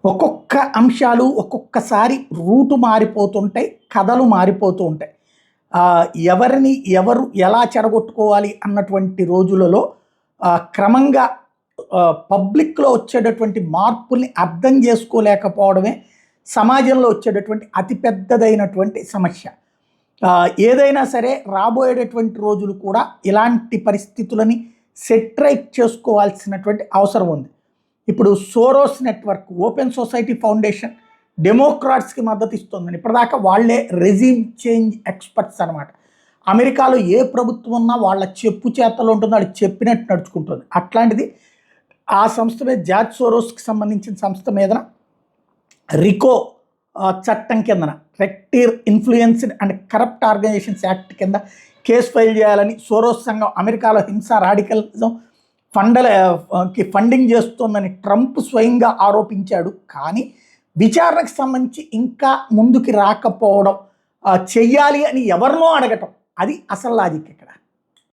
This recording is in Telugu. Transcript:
ఒక్కొక్క అంశాలు ఒక్కొక్కసారి రూటు మారిపోతుంటాయి, కథలు మారిపోతూ ఉంటాయి. ఎవరిని ఎవరు ఎలా చెడగొట్టుకోవాలి అన్నటువంటి రోజులలో క్రమంగా పబ్లిక్‌లో వచ్చేటటువంటి మార్పుల్ని అర్థం చేసుకోలేకపోవడమే సమాజంలో వచ్చేటటువంటి అతి పెద్దదైనటువంటి సమస్య. ఏదైనా సరే రాబోయేటటువంటి రోజులు కూడా ఇలాంటి పరిస్థితులని సెటిరైట్ చేసుకోవాల్సినటువంటి అవసరం ఉంది. ఇప్పుడు Soros network, open society foundation డెమోక్రాట్స్కి మద్దతు ఇస్తుందని ఇప్పటిదాకా వాళ్ళే రెజీమ్ చేంజ్ ఎక్స్పర్ట్స్ అనమాట. అమెరికాలో ఏ ప్రభుత్వం ఉన్నా వాళ్ళ చెప్పు చేతలో ఉంటుంది, వాళ్ళు చెప్పినట్టు నడుచుకుంటుంది. అట్లాంటిది ఆ సంస్థ మీద, జార్జ్ సోరోస్కి సంబంధించిన సంస్థ మీద రికో చట్టం కిందన, racketeer influenced and corrupt organisations act కింద కేసు ఫైల్ చేయాలని సోరోస్ సంఘం అమెరికాలో హింస, రాడికలిజం ఫండింగ్ చేస్తోందని ట్రంప్ స్వయంగా ఆరోపించాడు. కానీ విచారణకు సంబంధించి ఇంకా ముందుకి రాకపోవడం, చెయ్యాలి అని ఎవరినో అడగటం, అది అసలు లాజిక్ ఇక్కడ.